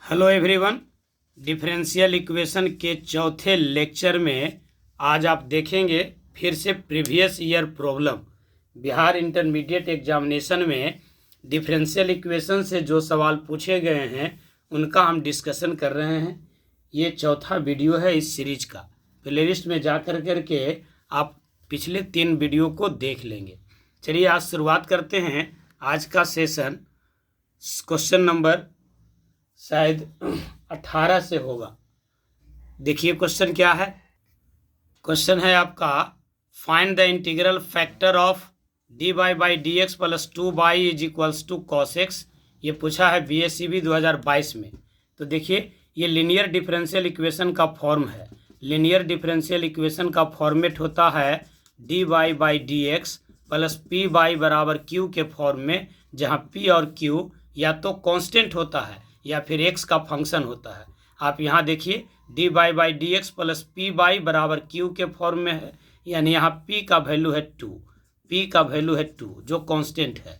Hello everyone. Differential equation के चौथे lecture में आज आप देखेंगे फिर से previous year problem. Bihar intermediate examination में डिफरेंशियल इक्वेशन से जो सवाल पूछे गए हैं उनका हम डिस्कशन कर रहे हैं। ये चौथा वीडियो है इस सीरीज का। प्लेलिस्ट में जा करके आप पिछले 3 वीडियो को देख लेंगे। चलिए आज शुरुआत करते हैं। आज का सेशन क्वेश्चन नंबर शायद 18 से होगा। देखिए क्वेश्चन क्या है। क्वेश्चन है आपका find the integral factor of dy by d x plus 2y is equals to cos x. ये पूछा है BSCB 2022 में। तो देखिए ये लीनियर डिफरेंशियल इक्वेशन का फॉर्म है। लीनियर डिफरेंशियल इक्वेशन का फॉर्मेट होता है dy by d x plus p by बराबर क्यू के फॉर्म में, जहाँ p और q या तो कांस्टेंट होता है या फिर x का फंक्शन होता है। आप यहाँ देखिए dy by d x plus p by बराबर q के फॉर्म में है, यानी यहाँ p का वैल्यू है 2, p का वैल्यू है 2 जो कांस्टेंट है।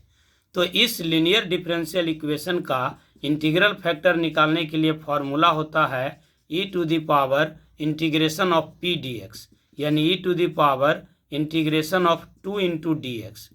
तो इस लीनियर डिफरेंशियल इक्वेशन का इंटीग्रल फैक्टर निकालने के लिए फॉर्मूला होता है e to the power integration of p dx, यानी e to the power integration of 2 into d x.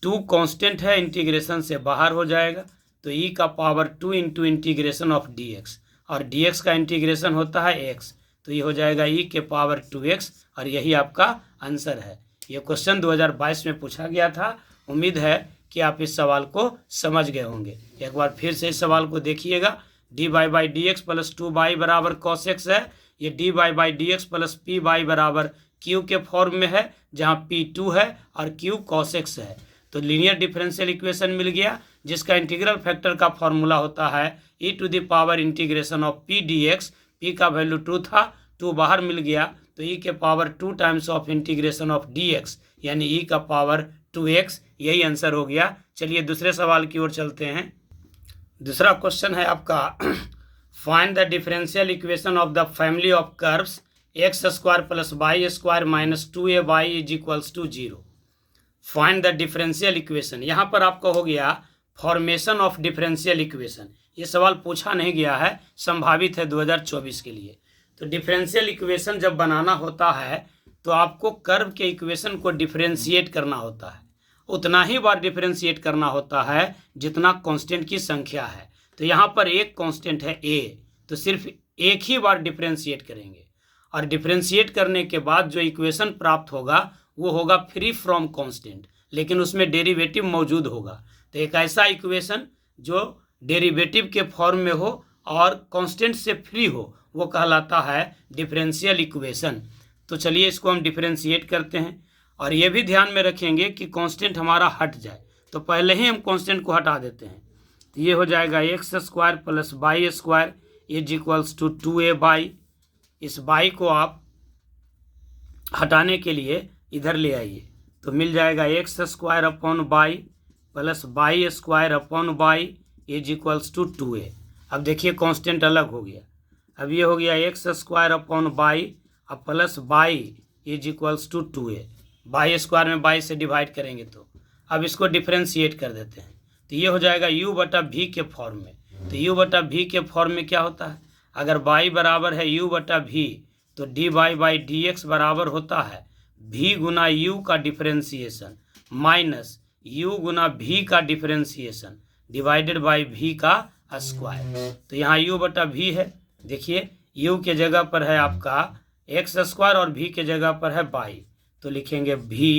2 constant है, इंटीग्रेशन से बाहर हो जाएगा तो e का power 2 into integration of dx, और dx का इंटीग्रेशन होता है x, तो ये हो जाएगा e के पावर 2x, और यही आपका आंसर है। ये क्वेश्चन 2022 में पूछा गया था। उम्मीद है कि आप इस सवाल को समझ गए होंगे। एक बार फिर से इस सवाल को देखिएगा। dy by d x plus 2y बराबर कॉस एक्स है। ये dy by d x plus p by बराबर q के फॉर्म में है, जहाँ p 2 है और q cos x है। तो लीनियर डिफरेंशियल इक्वेशन मिल गया जिसका इंटीग्रल फैक्टर का फॉर्मूला होता है e to the power integration of p dx। p का वैल्यू 2 था, 2 बाहर मिल गया तो e के power 2 times of integration of dx, यानी e का पावर 2x। यही आंसर हो गया। चलिए दूसरे सवाल की ओर चलते हैं। दूसरा क्वेश्चन है आपका find the differential equation of the family of curves x square plus y square minus 2ay is equals to 0। Find the differential equation. यहाँ पर आपका हो गया फॉर्मेशन ऑफ डिफरेंशियल इक्वेशन। ये सवाल पूछा नहीं गया है, संभावित है 2024 के लिए। तो डिफरेंशियल इक्वेशन जब बनाना होता है तो आपको कर्व के इक्वेशन को डिफरेंशिएट करना होता है। उतना ही बार डिफरेंशिएट करना होता है जितना कांस्टेंट की संख्या है। तो यहाँ पर एक कांस्टेंट है a, तो सिर्फ एक ही बार डिफरेंशिएट करेंगे, और डिफरेंशिएट करने के बाद जो इक्वेशन प्राप्त होगा वो होगा फ्री फ्रॉम कांस्टेंट, लेकिन उसमें डेरिवेटिव मौजूद होगा। तो एक ऐसा इक्वेशन जो डेरिवेटिव के फॉर्म में हो और कांस्टेंट से फ्री हो वो कहलाता है डिफरेंशियल इक्वेशन। तो चलिए इसको हम डिफरेंशिएट करते हैं, और ये भी ध्यान में रखेंगे कि कांस्टेंट हमारा हट जाए। तो पहले ही हम कांस्टेंट को हटा देते हैं। तो ये हो जाएगा x square plus y square is equals to 2a y. इस बाई को आप हटाने के लिए इधर ले आइए तो मिल जाएगा x square upon y plus y square upon y is equals to 2a। अब देखिए कांस्टेंट अलग हो गया। अब ये हो गया एक्स स्क्वायर अपॉन बाई अब plus y is equals to 2a। Y square में बाई से डिवाइड करेंगे तो अब इसको डिफरेंशिएट कर देते हैं। तो ये हो जाएगा u बटा v के फॉर्म में। तो u बटा v के फॉर्म में क्या होता है, अगर y बराबर है u बटा v तो dy बाई डी एक्स बराबर होता है v गुना u का डिफरेंशिएशन माइनस u गुना v का डिफरेंशिएशन डिवाइडेड बाई v का स्क्वायर। तो यहाँ u बटा v है। देखिए u के जगह पर है आपका एक्स स्क्वायर और v के जगह पर है y, तो लिखेंगे v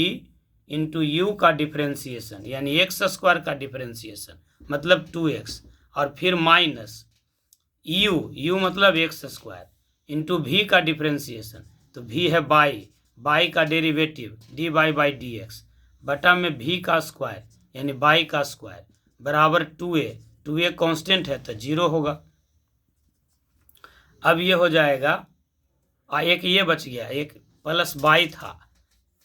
इंटू यू का डिफरेंशिएशन यानी एक्स स्क्वायर का डिफरेंशिएशन मतलब 2x, और फिर माइनस u मतलब एक्स स्क्वायर इंटू v का डिफरेंशिएशन, तो v है बाई का derivative dy by d x बटा में v का स्क्वायर यानी बाई का स्क्वायर बराबर 2a कांस्टेंट है तो 0 होगा। अब ये हो जाएगा एक ये बच गया, एक प्लस बाई था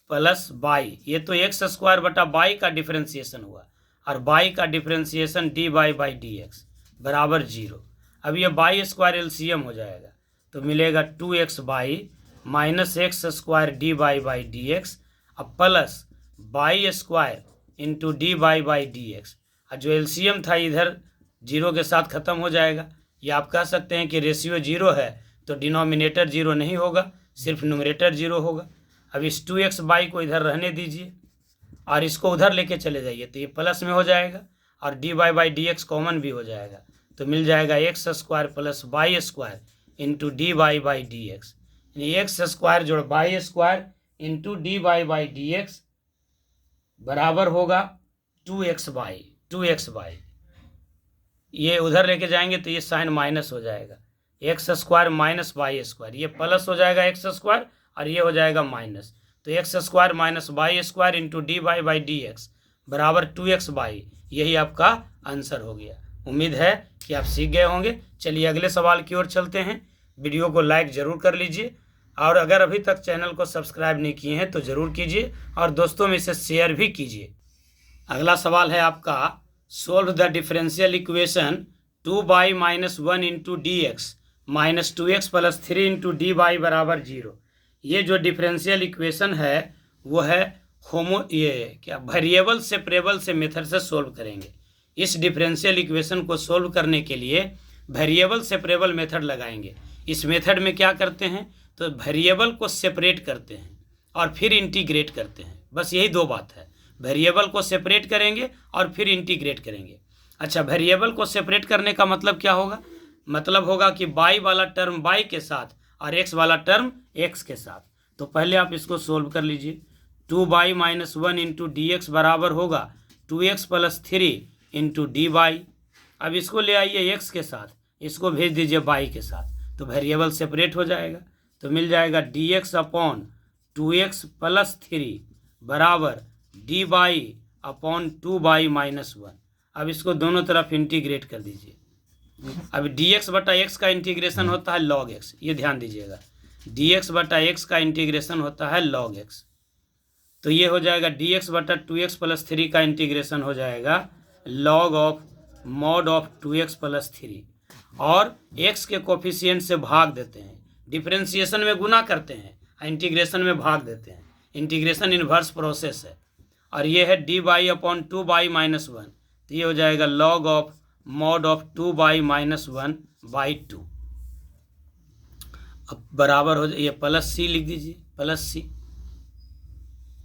प्लस बाई, ये तो एक्स स्क्वायर बटा बाई का डिफरेंशिएशन हुआ, और बाई का differentiation dy by d x बराबर 0। अब ये बाई स्क्वायर एलसीएम हो जाएगा तो मिलेगा 2x y minus x square dy by d x अब plus y square into dy by d x, और जो एलसीएम था इधर 0 के साथ ख़त्म हो जाएगा या आप कह सकते हैं कि रेशियो 0 है तो डिनोमिनेटर 0 नहीं होगा, सिर्फ न्यूमरेटर 0 होगा। अब इस 2x/y को इधर रहने दीजिए और इसको उधर लेके चले जाइए तो ये प्लस में हो जाएगा और dy/dx कॉमन भी हो जाएगा, तो मिल जाएगा x² plus y² into dy/dx, यानी x² जोड़ y² इंटू dy/dx बराबर होगा 2x/y। ये उधर लेके जाएंगे तो ये साइन माइनस हो जाएगा, x² माइनस y², ये प्लस हो जाएगा x² और ये हो जाएगा माइनस, तो x² minus y² into dy/dx बराबर 2x/y। यही आपका आंसर हो गया। उम्मीद है कि आप सीख गए होंगे। चलिए अगले सवाल की ओर चलते हैं। वीडियो को लाइक ज़रूर कर लीजिए और अगर अभी तक चैनल को सब्सक्राइब नहीं किए हैं तो ज़रूर कीजिए और दोस्तों में इसे शेयर भी कीजिए। अगला सवाल है आपका, solve the differential equation 2y minus 1 into dx minus 2x plus 3 into dy बराबर 0। ये जो डिफरेंशियल इक्वेशन है वो है वेरिएबल सेपरेबल से मेथड से सोल्व करेंगे। इस डिफरेंशियल इक्वेशन को सोल्व करने के लिए वेरिएबल सेपरेबल मेथड लगाएंगे। इस मेथड में क्या करते हैं तो वेरिएबल को सेपरेट करते हैं और फिर इंटीग्रेट करते हैं, बस यही दो बात है। वेरिएबल को सेपरेट करेंगे और फिर इंटीग्रेट करेंगे। अच्छा, वेरिएबल को सेपरेट करने का मतलब क्या होगा? मतलब होगा कि y वाला टर्म y के साथ और x वाला टर्म x के साथ। तो पहले आप इसको सोल्व कर लीजिए। 2y माइनस 1 इंटू डी बराबर होगा 2x प्लस 3 इंटू डी। अब इसको ले आइए x के साथ, इसको भेज दीजिए y के साथ, तो वेरिएबल सेपरेट हो जाएगा। तो मिल जाएगा dx अपॉन 2x प्लस 3 बराबर dy अपॉन 2y माइनस 1। अब इसको दोनों तरफ इंटीग्रेट कर दीजिए। अब dx बटा x का इंटीग्रेशन होता है log x, ये ध्यान दीजिएगा। dx बटा x का इंटीग्रेशन होता है log x, तो ये हो जाएगा dx बटा 2x प्लस 3 का इंटीग्रेशन हो जाएगा log of mod of 2x plus 3 और x के कोफिशिएंट से भाग देते हैं। डिफरेंशिएशन में गुना करते हैं, इंटीग्रेशन में भाग देते हैं। इंटीग्रेशन इन्वर्स प्रोसेस है और ये है dy अपॉन 2y माइनस 1, तो ये हो जाएगा log of mod of 2y minus 1 by 2। अब बराबर हो जाए, ये प्लस c लिख दीजिए, प्लस c,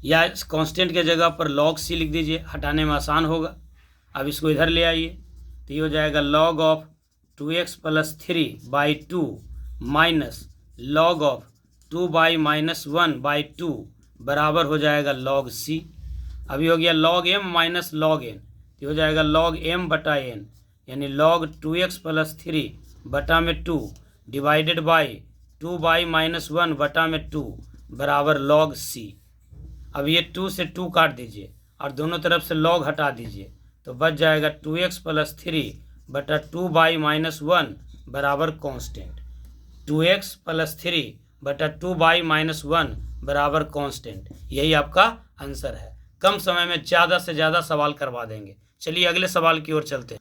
या कांस्टेंट के जगह पर log c लिख दीजिए, हटाने में आसान होगा। अब इसको इधर ले आइए तो ये हो जाएगा log of 2x plus 3 by 2 minus log of 2y minus 1 by 2 बराबर हो जाएगा log c। अभी हो गया log m minus log n, तो हो जाएगा log m बटा n, यानी log 2x प्लस 3 बटा में 2 डिवाइडेड बाई 2y माइनस 1 बटा में 2 बराबर log c। अब ये 2 से 2 काट दीजिए और दोनों तरफ से log हटा दीजिए, तो बच जाएगा 2x प्लस 3 बटा 2y माइनस 1 बराबर कांस्टेंट। 2x प्लस 3 बटा 2y माइनस 1 बराबर कांस्टेंट, यही आपका आंसर है। कम समय में ज़्यादा से ज़्यादा सवाल करवा देंगे। चलिए अगले सवाल की ओर चलते हैं।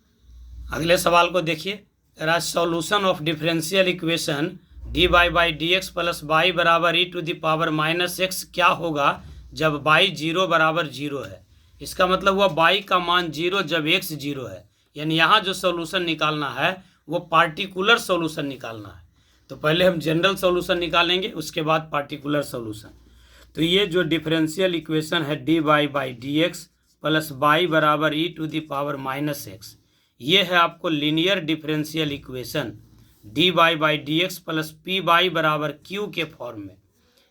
अगले सवाल को देखिए, solution of differential equation dy/dx plus y बराबर e to the power minus x क्या होगा जब y 0 बराबर 0 है। इसका मतलब हुआ y का मान 0 जब x 0 है, यानी यहाँ जो सॉल्यूशन निकालना है वो पार्टिकुलर सॉल्यूशन निकालना है। तो पहले हम जनरल सॉल्यूशन निकालेंगे, उसके बाद पार्टिकुलर सॉल्यूशन। तो ये जो डिफरेंशियल इक्वेशन है dy/dx प्लस y बराबर e to the power minus x, ये है आपको linear differential equation dy/dx plus py बराबर q के फॉर्म में।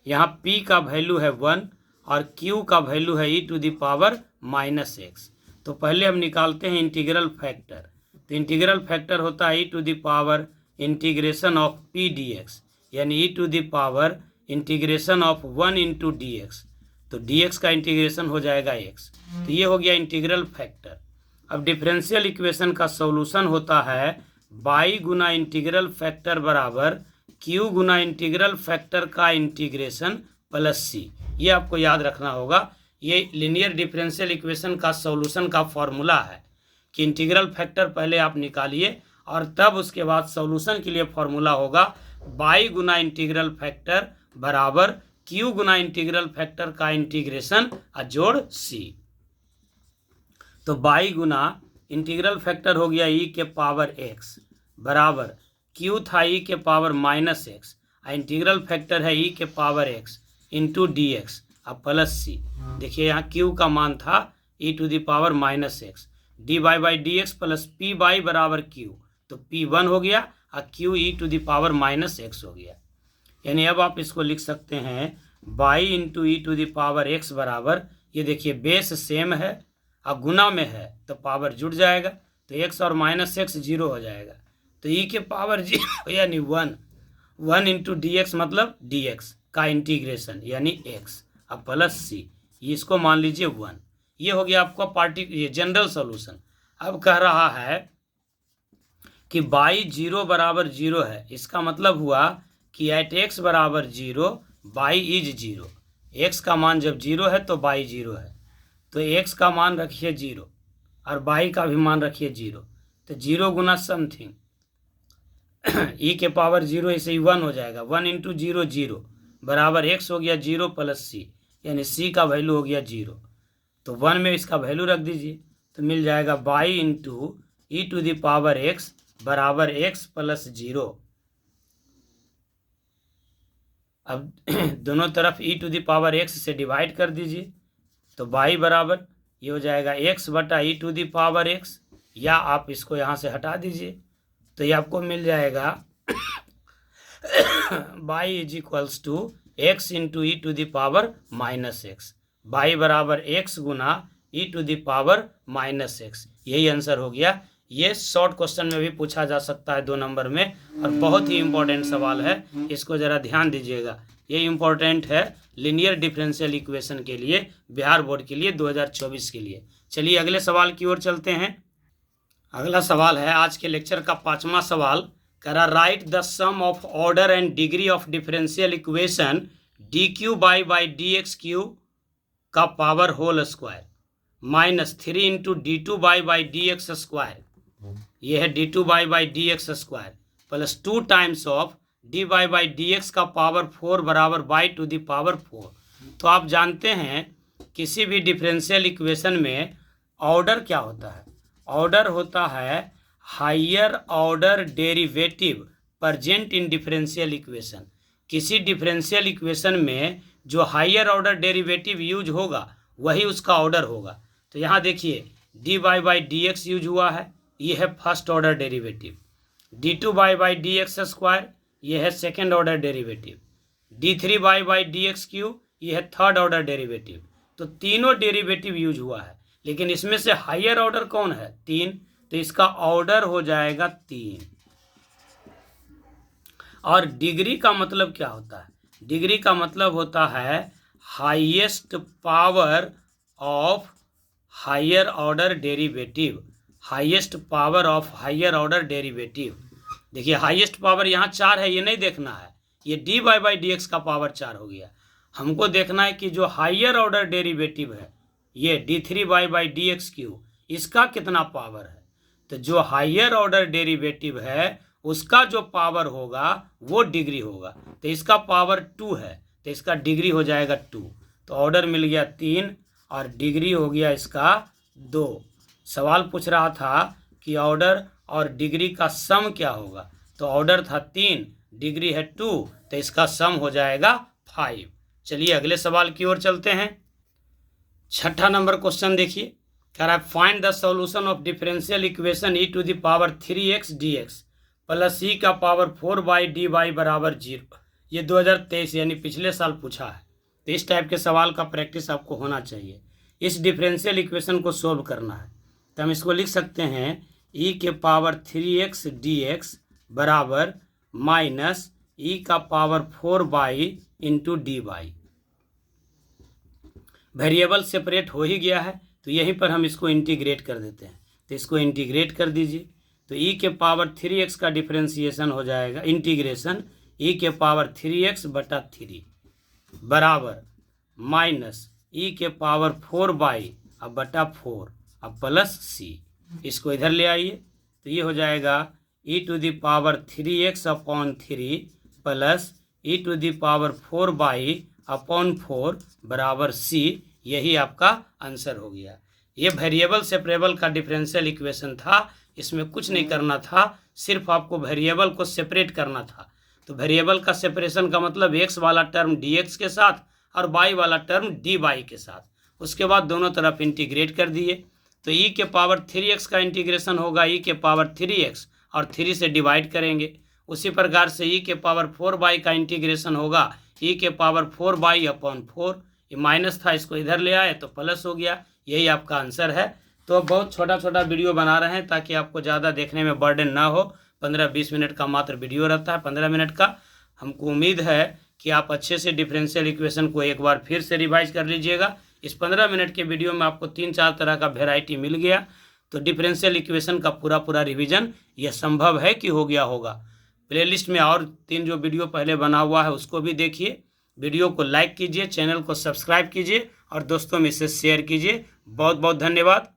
यहाँ p का वैल्यू है 1 और q का वैल्यू है e to the power minus x। तो पहले हम निकालते हैं इंटीग्रल फैक्टर। तो इंटीग्रल फैक्टर होता है e to the power integration of p dx, यानी e to the power integration of 1 into dx। तो dx का इंटीग्रेशन हो जाएगा x, तो ये हो गया इंटीग्रल फैक्टर। अब डिफरेंशियल इक्वेशन का सॉल्यूशन होता है y गुना इंटीग्रल फैक्टर बराबर q गुना इंटीग्रल फैक्टर का इंटीग्रेशन प्लस c। ये आपको याद रखना होगा। ये लिनियर डिफरेंशियल इक्वेशन का सॉल्यूशन का फॉर्मूला है कि इंटीग्रल फैक्टर पहले आप निकालिए और तब उसके बाद सॉल्यूशन के लिए फॉर्मूला होगा y गुना इंटीग्रल फैक्टर बराबर q गुना इंटीग्रल फैक्टर का इंटीग्रेशन जोड़ c। तो y गुना इंटीग्रल फैक्टर हो गया e के पावर x बराबर क्यू था ई के power minus x, integral factor है ई के power x into d x अब प्लस सी। देखिए यहाँ क्यू का मान था e to the power minus x, d y by d x plus p by बराबर क्यू, तो पी 1 हो गया और q e to the power minus x हो गया। यानी अब आप इसको लिख सकते हैं y into e to the power x बराबर, ये देखिए बेस सेम है और गुना में है तो पावर जुड़ जाएगा, तो एक्स और माइनस एक्स 0 हो जाएगा, तो ई के पावर 0 यानी 1 इंटू डी एक्स मतलब डी एक्स का इंटीग्रेशन यानी एक्स अब प्लस सी, इसको मान लीजिए 1। ये हो गया आपका ये जनरल सॉल्यूशन। अब कह रहा है कि बाई 0 बराबर 0 है, इसका मतलब हुआ कि एट एक्स बराबर 0 बाई इज 0। एक्स का मान जब 0 है तो बाई 0 है, तो एक्स का मान रखिए 0 और बाई का भी मान रखिए 0, तो 0 गुना समथिंग ई के पावर 0 ऐसे ही 1 हो जाएगा, 1 इंटू 0 0 बराबर एक्स हो गया 0 प्लस सी, यानी सी का वैल्यू हो गया 0, तो 1 में इसका वैल्यू रख दीजिए तो मिल जाएगा y into e to the power x बराबर एक्स प्लस 0। अब दोनों तरफ e to the power x से डिवाइड कर दीजिए, तो बाई बराबर ये हो जाएगा एक्स बटा ई टू द पावर एक्स, या आप इसको यहाँ से हटा दीजिए तो ये आपको मिल जाएगा y is equals to x into e to the power minus x, y बराबर एक्स गुना e to the power minus x, यही आंसर हो गया। ये शॉर्ट क्वेश्चन में भी पूछा जा सकता है 2 नंबर में, और बहुत ही इंपॉर्टेंट सवाल है, इसको ज़रा ध्यान दीजिएगा। ये इंपॉर्टेंट है लीनियर डिफरेंशियल इक्वेशन के लिए, बिहार बोर्ड के लिए 2024 के लिए। चलिए अगले सवाल की ओर चलते हैं। अगला सवाल है आज के लेक्चर का 5वां सवाल, करा write the sum of order and degree of differential equation d q by d x q का power whole square minus 3 into d two by d x square, ये है d two by d x square plus 2 times of d by d x का power 4 बराबर by two the power 4। तो आप जानते हैं किसी भी डिफरेंशियल इक्वेशन में ऑर्डर क्या होता है, ऑर्डर होता है higher order derivative present in differential equation. किसी डिफरेंशियल इक्वेशन में जो हायर ऑर्डर डेरिवेटिव यूज होगा वही उसका ऑर्डर होगा। तो यहाँ देखिए D by d x use हुआ है, ये है first order derivative, D two by d x square ये है second order derivative, D three by d x Q ये है थर्ड ऑर्डर डेरिवेटिव। तो तीनों डेरिवेटिव यूज हुआ है, लेकिन इसमें से हायर ऑर्डर कौन है 3, तो इसका ऑर्डर हो जाएगा 3। और डिग्री का मतलब क्या होता है, डिग्री का मतलब होता है highest power of higher order derivative, highest power of higher order derivative. देखिए हाईएस्ट पावर यहाँ 4 है, ये नहीं देखना है, ये डी बाई डी एक्स का पावर 4 हो गया। हमको देखना है कि जो हायर ऑर्डर डेरिवेटिव है ये D three by d x Q, इसका कितना पावर है। तो जो हायर ऑर्डर डेरिवेटिव है उसका जो पावर होगा वो डिग्री होगा, तो इसका पावर 2 है तो इसका डिग्री हो जाएगा 2। तो ऑर्डर मिल गया 3 और डिग्री हो गया इसका 2। सवाल पूछ रहा था कि ऑर्डर और डिग्री का सम क्या होगा, तो ऑर्डर था 3, डिग्री है 2, तो इसका सम हो जाएगा 5। चलिए अगले सवाल की ओर चलते हैं। 6ठा नंबर क्वेश्चन देखिए, कह रहा है find the solution of differential equation e to the power 3x dx plus e का पावर 4 बाई डी वाई बराबर 0। ये 2023 यानी पिछले साल पूछा है, तो इस टाइप के सवाल का प्रैक्टिस आपको होना चाहिए। इस डिफरेंशियल इक्वेशन को सोल्व करना है, तो हम इसको लिख सकते हैं ई के पावर 3x dx बराबर माइनस ई का power 4 y into d y. Variable separate हो ही गया है, तो यहीं पर हम इसको इंटीग्रेट कर देते हैं, तो इसको इंटीग्रेट कर दीजिए। तो ई के पावर 3x का डिफरेंशिएशन हो जाएगा इंटीग्रेशन ई के पावर 3x बटा 3 बराबर माइनस ई के पावर 4 बाई अब बटा 4 अब प्लस सी। इसको इधर ले आइए, तो ये हो जाएगा e to the power 3x upon 3 plus e to the power 4 y upon 4 बराबर सी। यही आपका आंसर हो गया। ये वेरिएबल सेपरेबल का डिफरेंशियल इक्वेशन था, इसमें कुछ नहीं करना था, सिर्फ आपको वेरिएबल को सेपरेट करना था। तो वेरिएबल का सेपरेशन का मतलब x वाला टर्म dx के साथ और y वाला टर्म dy के साथ, उसके बाद दोनों तरफ इंटीग्रेट कर दिए। तो e के पावर 3x का इंटीग्रेशन होगा e के पावर 3x और 3 से डिवाइड करेंगे। उसी प्रकार से e के पावर 4y का इंटीग्रेशन होगा e के पावर 4y अपॉन 4। ये माइनस था, इसको इधर ले आए तो प्लस हो गया। यही आपका आंसर है। तो अब बहुत छोटा छोटा वीडियो बना रहे हैं ताकि आपको ज़्यादा देखने में बर्डन ना हो। 15-20 मिनट का मात्र वीडियो रहता है, 15 मिनट का। हमको उम्मीद है कि आप अच्छे से डिफरेंशियल इक्वेशन को एक बार फिर से रिवाइज कर लीजिएगा। इस 15 मिनट के वीडियो में आपको 3-4 तरह का वेराइटी मिल गया। तो डिफरेंशियल इक्वेशन का पूरा रिवीजन यह संभव है कि हो गया होगा। प्लेलिस्ट में और 3 जो वीडियो पहले बना हुआ है उसको भी देखिए। वीडियो को लाइक कीजिए, चैनल को सब्सक्राइब कीजिए और दोस्तों में इसे शेयर कीजिए। बहुत बहुत धन्यवाद।